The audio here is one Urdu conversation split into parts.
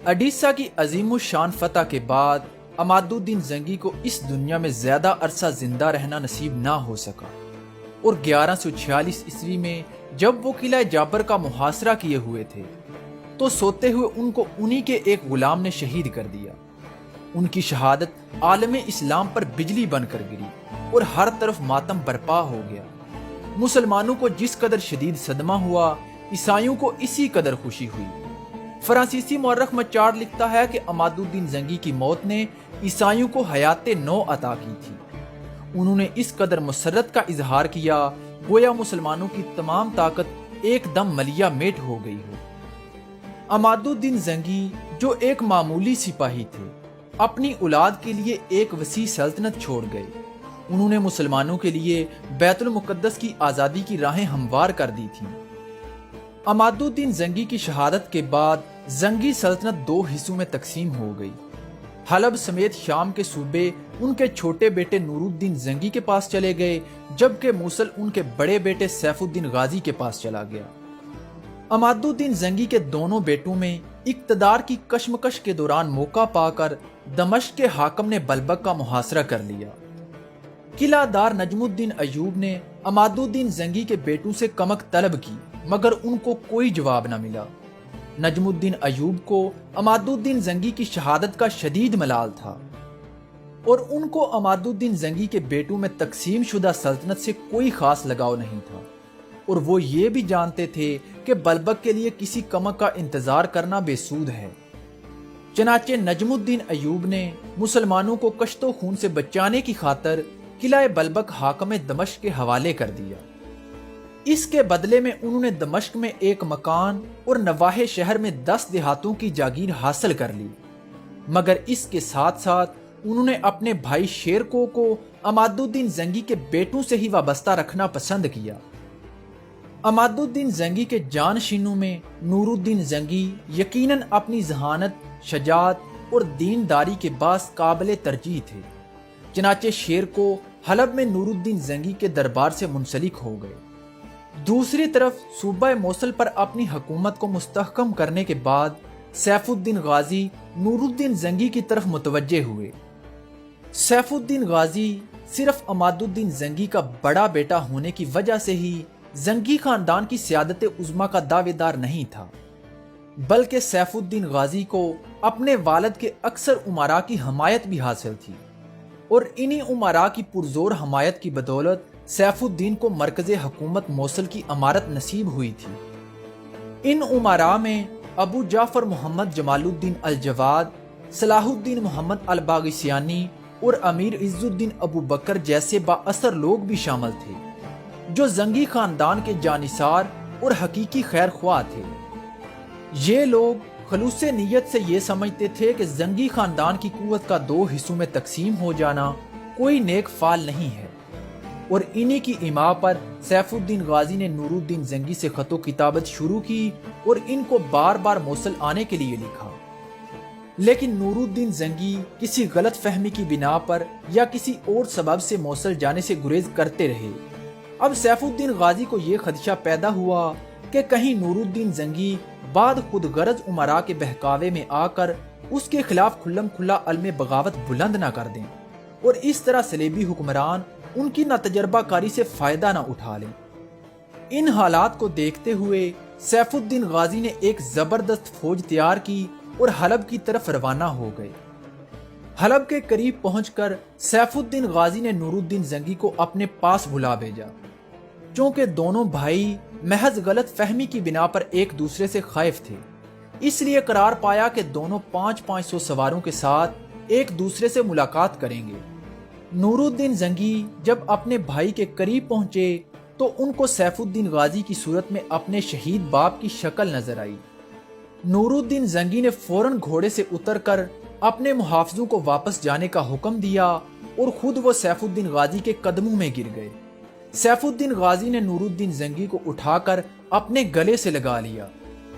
اڈیسا کی عظیم الشان فتح کے بعد عماد الدین زنگی کو اس دنیا میں زیادہ عرصہ زندہ رہنا نصیب نہ ہو سکا اور 1146 عیسوی میں جب وہ قلعہ جابر کا محاصرہ کیے ہوئے تھے تو سوتے ہوئے ان کو انہی کے ایک غلام نے شہید کر دیا۔ ان کی شہادت عالم اسلام پر بجلی بن کر گری اور ہر طرف ماتم برپا ہو گیا۔ مسلمانوں کو جس قدر شدید صدمہ ہوا، عیسائیوں کو اسی قدر خوشی ہوئی۔ فرانسیسی مورخ مچار لکھتا ہے کہ عماد الدین زنگی کی موت نے عیسائیوں کو حیات نو عطا کی تھی۔ انہوں نے اس قدر مسرت کا اظہار کیا گویا مسلمانوں کی تمام طاقت ایک دم ملیا میٹ ہو گئی ہو۔ عماد الدین زنگی جو ایک معمولی سپاہی تھے، اپنی اولاد کے لیے ایک وسیع سلطنت چھوڑ گئے۔ انہوں نے مسلمانوں کے لیے بیت المقدس کی آزادی کی راہیں ہموار کر دی تھیں۔ عماد الدین زنگی کی شہادت کے بعد زنگی سلطنت دو حصوں میں تقسیم ہو گئی۔ حلب سمیت شام کے صوبے ان کے چھوٹے بیٹے نور الدین زنگی کے پاس چلے گئے، جبکہ موصل ان کے بڑے بیٹے سیف الدین غازی کے پاس چلا گیا۔ عماد الدین زنگی کے دونوں بیٹوں میں اقتدار کی کشمکش کے دوران موقع پا کر دمشق کے حاکم نے بلبک کا محاصرہ کر لیا۔ قلعہ دار نجم الدین ایوب نے عماد الدین زنگی کے بیٹوں سے کمک طلب کی، مگر ان کو کوئی جواب نہ ملا۔ نجم الدین ایوب کو عماد الدین زنگی کی شہادت کا شدید ملال تھا اور ان کو عماد الدین زنگی کے بیٹوں میں تقسیم شدہ سلطنت سے کوئی خاص لگاؤ نہیں تھا، اور وہ یہ بھی جانتے تھے کہ بلبک کے لیے کسی کمک کا انتظار کرنا بے سود ہے۔ چنانچہ نجم الدین ایوب نے مسلمانوں کو کشت و خون سے بچانے کی خاطر قلعہ بلبک حاکم دمشق کے حوالے کر دیا۔ اس کے بدلے میں انہوں نے دمشق میں ایک مکان اور نواح شہر میں 10 دیہاتوں کی جاگیر حاصل کر لی، مگر اس کے ساتھ ساتھ انہوں نے اپنے بھائی شیرکو کو عماد الدین زنگی کے بیٹوں سے ہی وابستہ رکھنا پسند کیا۔ عماد الدین زنگی کے جانشینوں میں نور الدین زنگی یقیناً اپنی ذہانت، شجاعت اور دینداری کے باعث قابل ترجیح تھے۔ چنانچہ شیرکو حلب میں نور الدین زنگی کے دربار سے منسلک ہو گئے۔ دوسری طرف صوبہ موصل پر اپنی حکومت کو مستحکم کرنے کے بعد سیف الدین غازی نور الدین زنگی کی طرف متوجہ ہوئے۔ سیف الدین غازی صرف عماد الدین زنگی کا بڑا بیٹا ہونے کی وجہ سے ہی زنگی خاندان کی سیادت عظمیٰ کا دعوے دار نہیں تھا، بلکہ سیف الدین غازی کو اپنے والد کے اکثر امراء کی حمایت بھی حاصل تھی، اور انہی امراء کی پرزور حمایت کی بدولت سیف الدین کو مرکز حکومت موصل کی امارت نصیب ہوئی تھی۔ ان امراء میں ابو جعفر محمد جمال الدین الجواد، صلاح الدین محمد الباغیسیانی اور امیر عز الدین ابو بکر جیسے با اثر لوگ بھی شامل تھے، جو زنگی خاندان کے جانثار اور حقیقی خیر خواہ تھے۔ یہ لوگ خلوص نیت سے یہ سمجھتے تھے کہ زنگی خاندان کی قوت کا 2 حصوں میں تقسیم ہو جانا کوئی نیک فعل نہیں ہے، اور انہی کی ایما پر سیف الدین غازی نے نور الدین زنگی سے خط و کتابت شروع کی اور ان کو بار بار موصل آنے کے لیے لکھا۔ لیکن نور الدین زنگی کسی غلط فہمی کی بنا پر یا کسی اور سبب سے موصل جانے سے گریز کرتے رہے۔ اب سیف الدین غازی کو یہ خدشہ پیدا ہوا کہ کہیں نور الدین زنگی بعد خود غرض امراء کے بہکاوے میں آ کر اس کے خلاف کھلم کھلا علم بغاوت بلند نہ کر دیں، اور اس طرح صلیبی حکمران ان کی ناتجربہ کاری سے فائدہ نہ اٹھا لیں۔ ان حالات کو دیکھتے ہوئے سیف الدین غازی نے ایک زبردست فوج تیار کی اور حلب کی طرف روانہ ہو گئے۔ حلب کے قریب پہنچ کر سیف الدین غازی نے نور الدین زنگی کو اپنے پاس بلا بھیجا۔ چونکہ دونوں بھائی محض غلط فہمی کی بنا پر ایک دوسرے سے خائف تھے، اس لیے قرار پایا کہ دونوں 500 سواروں کے ساتھ ایک دوسرے سے ملاقات کریں گے۔ نور الدین زنگی جب اپنے بھائی کے قریب پہنچے تو ان کو سیف الدین غازی کی صورت میں اپنے شہید باپ کی شکل نظر آئی۔ نور الدین زنگی نے فوراً گھوڑے سے اتر کر اپنے محافظوں کو واپس جانے کا حکم دیا اور خود وہ سیف الدین غازی کے قدموں میں گر گئے۔ سیف الدین غازی نے نور الدین زنگی کو اٹھا کر اپنے گلے سے لگا لیا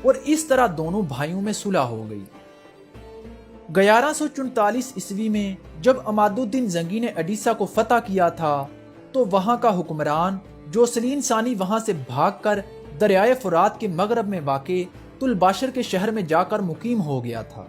اور اس طرح دونوں بھائیوں میں صلح ہو گئی۔ 1144 عیسوی میں جب عماد الدین زنگی نے اڈیسا کو فتح کیا تھا تو وہاں کا حکمران جوسلین ثانی وہاں سے بھاگ کر دریائے فرات کے مغرب میں واقع تلباشر کے شہر میں جا کر مقیم ہو گیا تھا۔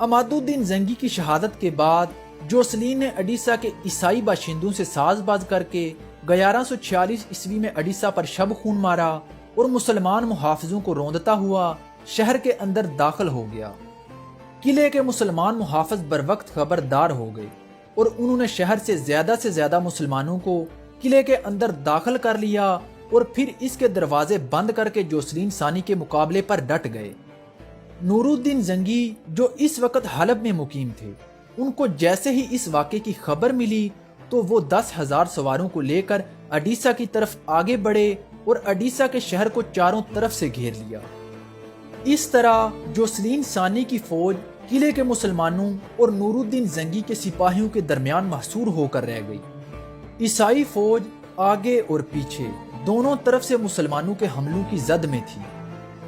عماد الدین زنگی کی شہادت کے بعد جوسلین نے اڈیسا کے عیسائی باشندوں سے ساز باز کر کے 1146 عیسوی میں اڈیسا پر شب خون مارا اور مسلمان محافظوں کو روندتا ہوا شہر کے اندر داخل ہو گیا۔ قلعے کے مسلمان محافظ بر وقت خبردار ہو گئے اور انہوں نے شہر سے زیادہ مسلمانوں کو قلعے کے اندر داخل کر لیا اور پھر اس کے دروازے بند کر کے جوسلین ثانی کے مقابلے پر ڈٹ گئے۔ نور الدین زنگی جو اس وقت حلب میں مقیم تھے، ان کو جیسے ہی اس واقعے کی خبر ملی تو وہ 10,000 سواروں کو لے کر اڈیسا کی طرف آگے بڑھے اور اڈیسا کے شہر کو چاروں طرف سے گھیر لیا۔ اس طرح جوسلین ثانی کی فوج قلعے کے مسلمانوں اور نور الدین زنگی کے سپاہیوں کے درمیان محصور ہو کر رہ گئی۔ عیسائی فوج آگے اور پیچھے دونوں طرف سے مسلمانوں کے حملوں کی زد میں تھی۔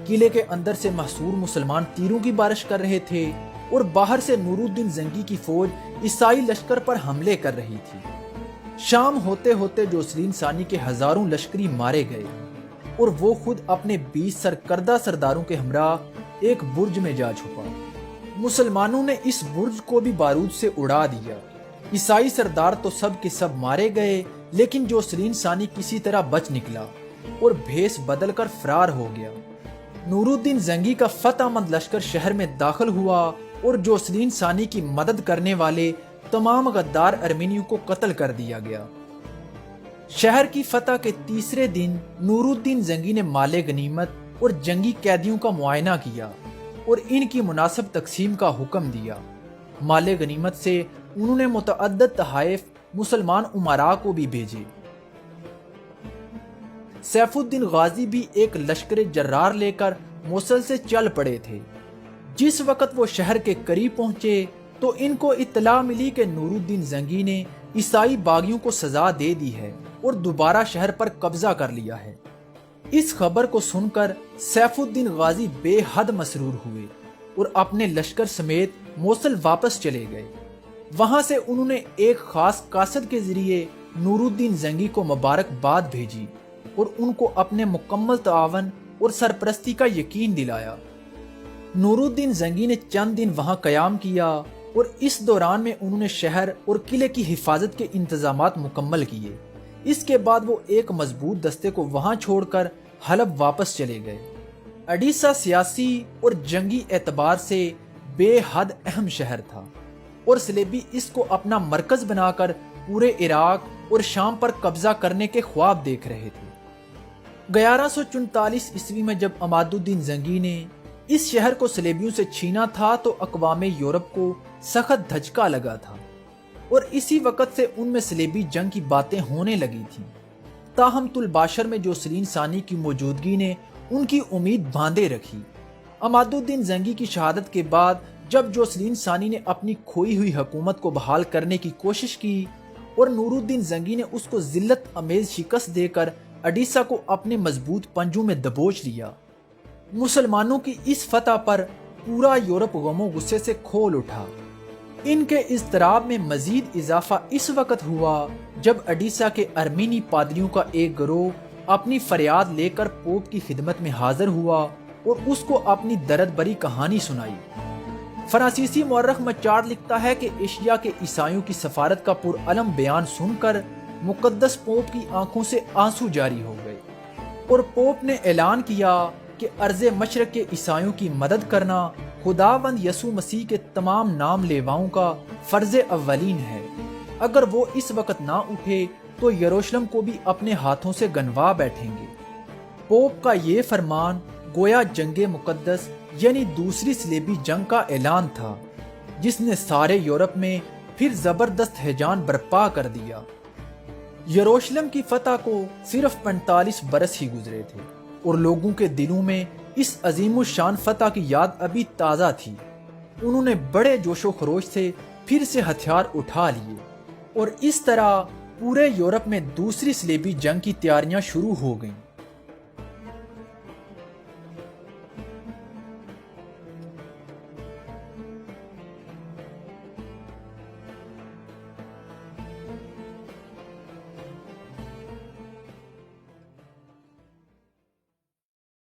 قلعے کے اندر سے محصور مسلمان تیروں کی بارش کر رہے تھے اور باہر سے نور الدین زنگی کی فوج عیسائی لشکر پر حملے کر رہی تھی۔ شام ہوتے ہوتے جوسلین ثانی کے ہزاروں لشکری مارے گئے اور وہ خود اپنے 20 سرکردہ سرداروں کے ہمراہ ایک برج میں جا چھپا۔ مسلمانوں نے اس برج کو بھی بارود سے اڑا دیا۔ عیسائی سردار تو سب کے سب مارے گئے، لیکن جوسلین ثانی کسی طرح بچ نکلا اور بھیس بدل کر فرار ہو گیا۔ نور الدین زنگی کا فتح مند لشکر شہر میں داخل ہوا اور جوسلین ثانی کی مدد کرنے والے تمام غدار ارمینیوں کو قتل کر دیا گیا۔ شہر کی فتح کے تیسرے دن نور الدین زنگی نے مال غنیمت اور جنگی قیدیوں کا معائنہ کیا اور ان کی مناسب تقسیم کا حکم دیا۔ مال غنیمت سے انہوں نے متعدد تحائف مسلمان امراء کو بھی بھیجے۔ سیف الدین غازی بھی ایک لشکر جرار لے کر موصل سے چل پڑے تھے۔ جس وقت وہ شہر کے قریب پہنچے تو ان کو اطلاع ملی کہ نور الدین زنگی نے عیسائی باغیوں کو سزا دے دی ہے اور دوبارہ شہر پر قبضہ کر لیا ہے۔ اس خبر کو سن کر سیف الدین غازی بے حد مسرور ہوئے اور اپنے لشکر سمیت موصل واپس چلے گئے۔ وہاں سے انہوں نے ایک خاص قاصد کے ذریعے نور الدین زنگی کو مبارکباد بھیجی اور ان کو اپنے مکمل تعاون اور سرپرستی کا یقین دلایا۔ نور الدین زنگی نے چند دن وہاں قیام کیا اور اس دوران میں انہوں نے شہر اور قلعے کی حفاظت کے انتظامات مکمل کیے۔ اس کے بعد وہ ایک مضبوط دستے کو وہاں چھوڑ کر حلب واپس چلے گئے۔ اڈیسا سیاسی اور جنگی اعتبار سے بے حد اہم شہر تھا اور صلیبی اس کو اپنا مرکز بنا کر پورے عراق اور شام پر قبضہ کرنے کے خواب دیکھ رہے تھے۔ 1144 عیسوی میں جب عماد الدین زنگی نے اس شہر کو صلیبیوں سے چھینا تھا تو اقوام یورپ کو سخت دھچکا لگا تھا اور اسی وقت سے ان میں صلیبی جنگ کی باتیں ہونے لگی تھیں۔ تاہم طلباشر میں جوسلین ثانی کی موجودگی نے ان کی امید باندھے رکھی۔ عماد الدین زنگی کی شہادت کے بعد جب جوسلین ثانی نے اپنی کھوئی ہوئی حکومت کو بحال کرنے کی کوشش کی اور نور الدین زنگی نے اس کو ذلت امیز شکست دے کر اڈیسا کو اپنے مضبوط پنجوں میں دبوچ لیا، مسلمانوں کی اس فتح پر پورا یورپ غم و غصے سے کھول اٹھا۔ ان کے اضطراب میں مزید اضافہ اس وقت ہوا جب اڈیسا کے ارمینی پادریوں کا ایک گروہ اپنی فریاد لے کر پوپ کی خدمت میں حاضر ہوا اور اس کو اپنی درد بری کہانی سنائی۔ فرانسیسی مورخ مچارڈ لکھتا ہے کہ ایشیا کے عیسائیوں کی سفارت کا پرعلم بیان سن کر مقدس پوپ کی آنکھوں سے آنسو جاری ہو گئے اور پوپ نے اعلان کیا کہ ارض مشرق کے عیسائیوں کی مدد کرنا خداوند یسوع مسیح کے تمام نام لیواؤں کا فرض اولین ہے۔ اگر وہ اس وقت نہ اٹھے تو یروشلم کو بھی اپنے ہاتھوں سے گنوا بیٹھیں گے۔ پوپ کا یہ فرمان گویا جنگ مقدس یعنی دوسری صلیبی جنگ کا اعلان تھا، جس نے سارے یورپ میں پھر زبردست ہیجان برپا کر دیا۔ یروشلم کی فتح کو صرف 45 برس ہی گزرے تھے اور لوگوں کے دلوں میں اس عظیم الشان فتح کی یاد ابھی تازہ تھی۔ انہوں نے بڑے جوش و خروش سے پھر سے ہتھیار اٹھا لیے اور اس طرح پورے یورپ میں دوسری صلیبی جنگ کی تیاریاں شروع ہو گئیں۔